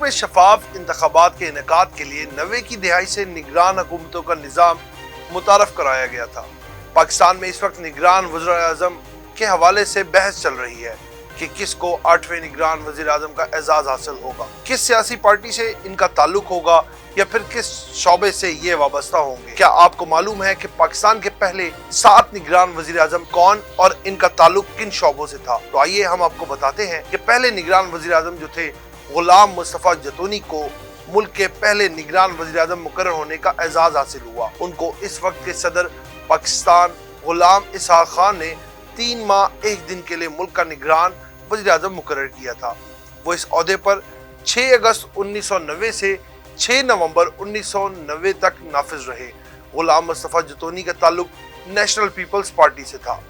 मुल्क में शफाफ इंतखाबात के इनेकाद के लिए 90 की दिहाई से निगरान हुकूमतों का निज़ाम मुतारफ कराया गया था। पाकिस्तान में इस वक्त निगरान वज़ीर-ए-आज़म के हवाले से बहस चल रही है कि किसको 8वें निगरान वज़ीर-ए-आज़म का एजाज़ हासिल होगा, किस सियासी पार्टी से इनका ताल्लुक होगा या फिर किस शोबे से ये वाबस्ता होंगे। क्या आपको मालूम है कि पाकिस्तान के पहले 7 निगरान वज़ीर-ए-आज़म कौन और इनका ताल्लुक किन शोबों से था? तो आइए हम आपको बताते हैं कि पहले निगरान वज़ीर-ए-आज़म जो थे गुलाम मुस्तफ़ा जतोनी को मुल्क के पहले निगरान वज़ीर-ए-आज़म मुकर्रर होने का एजाज़ हासिल हुआ। उनको इस वक्त के सदर पाकिस्तान गुलाम इसहाक खान ने 3 माह 1 दिन के लिए मुल्क का निगरान वज़ीर-ए-आज़म मुकर्रर किया था। वो इस ओहदे पर 6 अगस्त 1990 से 6 नवंबर 1990 तक नाफिज रहे। गुलाम मुस्तफ़ा जतोनी का ताल्लुक नेशनल पीपल्स पार्टी से था।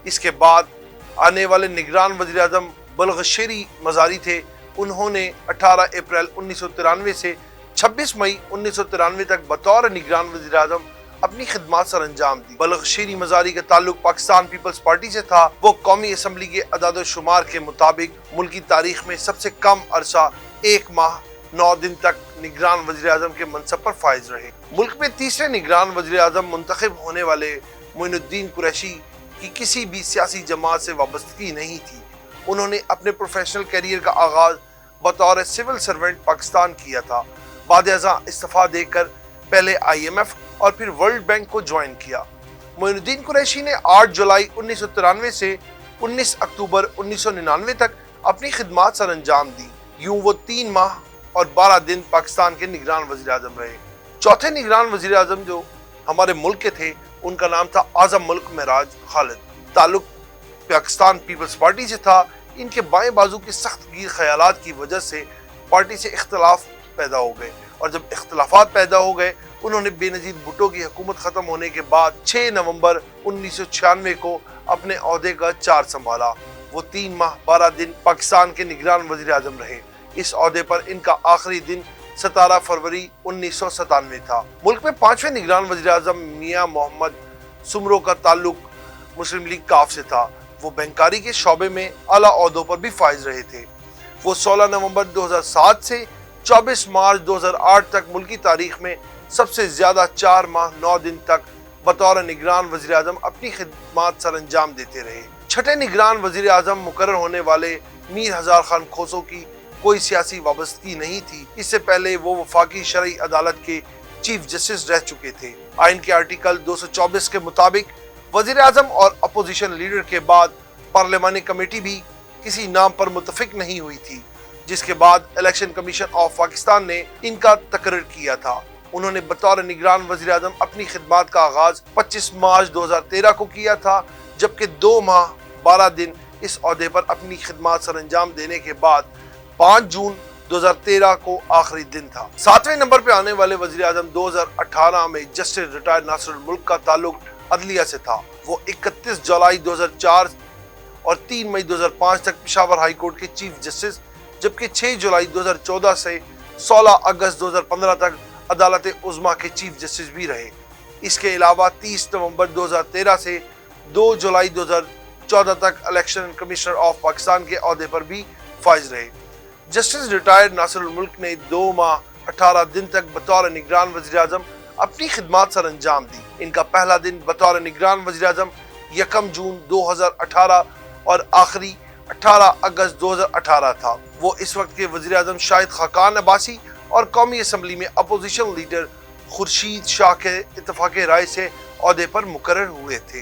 इसके बाद आने वाले निगरान वज़ीर-ए-आज़म बलगशेरी मज़ारी थे। उन्होंने 18 अप्रैल 1993 से 26 मई 1993 तक बतौर निगरान वज़ीर-ए-आज़म अपनी खिदमात सर अंजाम दी। बलगशेरी मज़ारी का ताल्लुक पाकिस्तान पीपल्स पार्टी से था। वो कौमी असम्बली के अदाद शुमार के मुताबिक मुल्क की तारीख में सबसे कम अरसा 1 माह 9 दिन तक निगरान वज़ीर-ए-आज़म के मनसब पर फाइज रहे। मुल्क में तीसरे निगरान वज़ीर-ए-आज़म मुंतखब होने वाले मोइनुद्दीन कुरैशी की किसी भी सियासी जमात से वाबस्तगी नहीं थी। उन्होंने अपने प्रोफेशनल करियर का आगाज बतौर सिविल सर्वेंट पाकिस्तान किया था। बाद-ए-अज़ां इस्तीफा देकर पहले IMF और फिर वर्ल्ड बैंक को ज्वाइन किया। मोइनुद्दीन कुरैशी ने 8 जुलाई 1993 से 19 अक्टूबर 1999 तक अपनी खिदमात सर अंजाम दी। यूं वो 3 माह और 12 दिन पाकिस्तान के निगरान वज़ीर-ए-आज़म रहे। चौथे निगरान वज़ीर-ए-आज़म जो हमारे मुल्क के थे उनका नाम था आज़म मुल्क महराज खालिद। ताल्लुक पाकिस्तान पीपल्स पार्टी से था। इनके बाएं बाजू के सख्त गिर ख्यालात की वजह से पार्टी से इख्तलाफ पैदा हो गए और जब इख्तलाफात पैदा हो गए उन्होंने बेनज़ीर भुट्टो की हुकूमत ख़त्म होने के बाद 6 नवंबर 1996 को अपने ओहदे का चार्ज संभाला। वो 3 माह 12 दिन पाकिस्तान के निगरान वज़ीर-ए-आज़म रहे। इस ओहदे पर इनका आखिरी दिन 17 फरवरी 1997 था। मुल्क में 5वें निगरान वज़ीर-ए-आज़म मियां मोहम्मद सुमरो का ताल्लुक मुस्लिम लीग काफ से था। वो बैंकारी के शोबे में आला ओहदों पर भी फाइज रहे थे। वो 16 नवंबर 2007 से 24 मार्च 2008 तक मुल्की तारीख में सबसे ज्यादा 4 माह 9 दिन तक बतौर निगरान वज़ीर-ए-आज़म अपनी खिदमात सर अंजाम देते रहे। छठे निगरान वज़ीर-ए-आज़म मुकर्रर होने वाले मीर हजार खान खोसो की कोई सियासी वाबस्तगी नहीं थी। इससे पहले वो वफाकी शरई अदालत के चीफ जस्टिस रह चुके थे। आइन के आर्टिकल 224 के मुताबिक वज़ीर-ए-आज़म और अपोजिशन लीडर के बाद पार्लिमानी कमेटी भी किसी नाम पर मुतफिक नहीं हुई थी, जिसके बाद इलेक्शन कमीशन ऑफ पाकिस्तान ने इनका तकर्रर किया था। उन्होंने बतौर निगरान वज़ीर-ए-आज़म अपनी खिदमात का आगाज 25 मार्च 2013 को किया था, जबकि 2 माह 12 दिन इस ओहदे पर अपनी खिदमात सर अंजाम देने के बाद 5 जून 2013 को आखिरी दिन था। 7वें नंबर पे आने वाले वज़ीर-ए-आज़म 2018 में जस्टिस रिटायर्ड नासिरुल मुल्क का ताल्लुक अदलिया से था। वो 31 जुलाई 2004 और 3 मई 2005 तक पेशावर हाई कोर्ट के चीफ जस्टिस, जबकि 6 जुलाई 2014 से 16 अगस्त 2015 तक अदालत उज़्मा के चीफ जस्टिस भी रहे। इसके अलावा 30 नवंबर 2013 से 2 जुलाई 2014 तक इलेक्शन कमिश्नर ऑफ पाकिस्तान के ओहदे पर भी फाइज रहे। जस्टिस रिटायर्ड नासिरुल मुल्क ने 2 माह 18 दिन तक बतौर निगरान वज़ीर-ए-आज़म अपनी खिदमात सर अंजाम दी। इनका पहला दिन बतौर निगरान वज़ीर-ए-आज़म 1 जून 2018 और आखिरी 18 अगस्त 2018 था। वो इस वक्त के वज़ीर-ए-आज़म शाहिद खाकान अब्बासी और कौमी असम्बली में अपोजिशन लीडर खुर्शीद शाह के इत्तफाक़ राय से ओहदे पर मुकर्रर हुए थे।